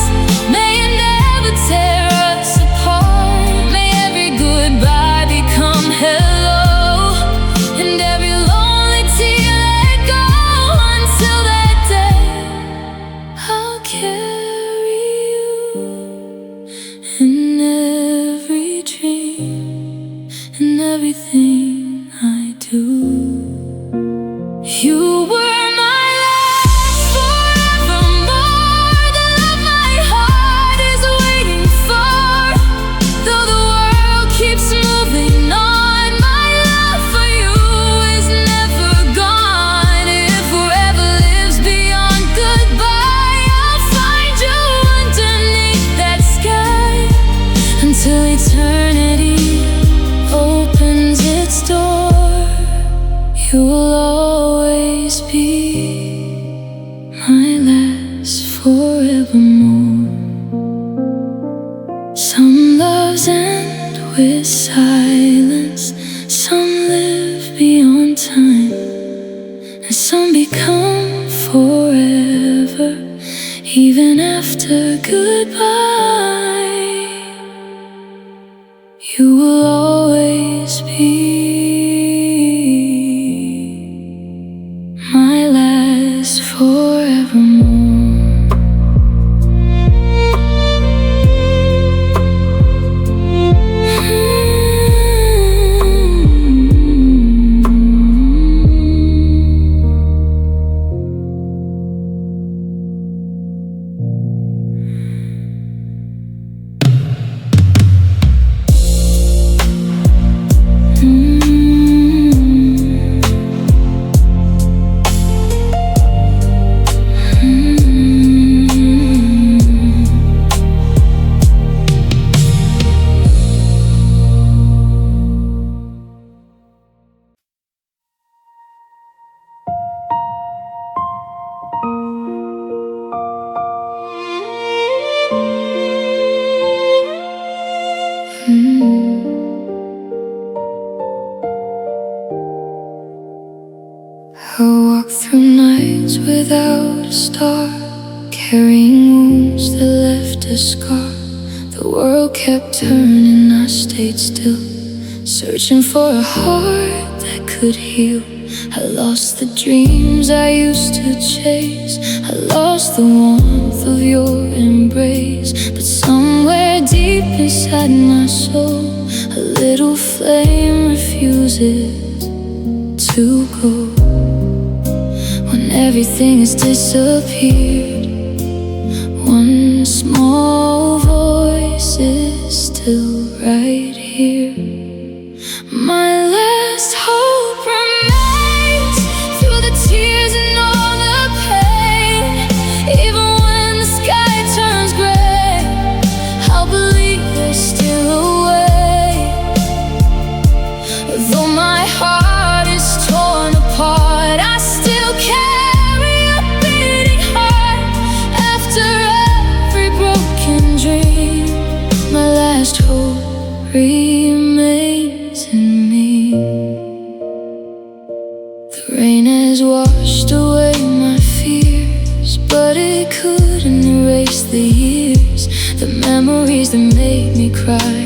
Speaker 1: may it never tear us apart. May every goodbye become hello, and every lonely tear let go. Until that day, I'll carry you in every dream, in everything I do. You were my last forevermore, the love my heart is waiting for. Though the world keeps moving on, my love for you is never gone. If forever lives beyond goodbye, I'll find you underneath that sky, until eternity opens its door. You will always be my last forevermore. Some loves end with silence. Some live beyond time, and some become forever, even after goodbye. You will always be my last forevermore. I walked through nights without a star, carrying wounds that left a scar. The world kept turning, I stayed still, searching for a heart that could heal. I lost the dreams I used to chase, I lost the warmth of your embrace. But somewhere deep inside my soul, a little flame refuses to go. When everything has disappeared, one small voice is still right here. My last hope remains through the tears and all the pain. Even when the sky turns gray, I'll believe there's still a way. Though my heart is torn apart, I still carry a beating heart. After every broken dream, my last hope remains in me. The rain has washed away my fears, but it couldn't erase the years. The memories that made me cry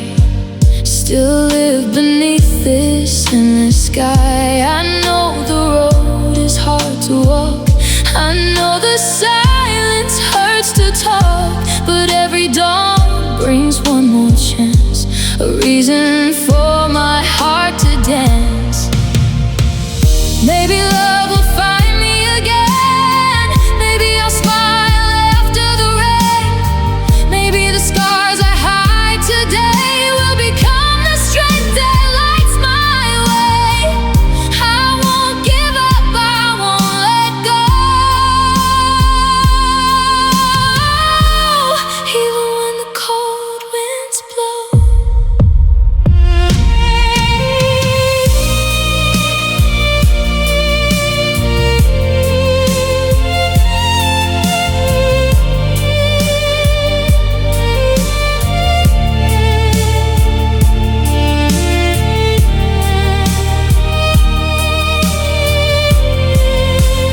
Speaker 1: still live beneath this endless sky. I know the road is hard to walk, I know the silence hurts to talk, but every dawn brings one more chance, a reason for my heart to dance. Maybe love will find me again, maybe I'll smile after the rain. Maybe the scars I hide today will become the strength that lights my way. I won't give up, I won't let go, even when the cold winds blow.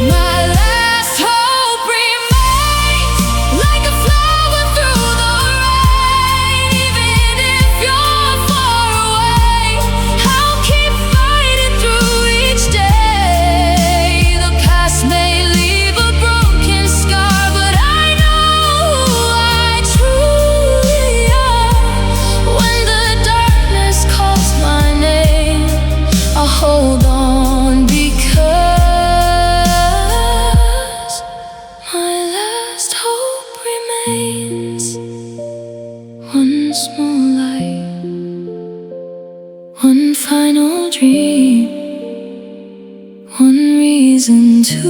Speaker 1: My last hope remains like a flower through the rain. Even if you're far away, I'll keep fighting through each day. The past may leave a broken scar, but I know who I truly are. When the darkness calls my name, I'll hold on, because my last hope remains. One small light, one final dream, one reason to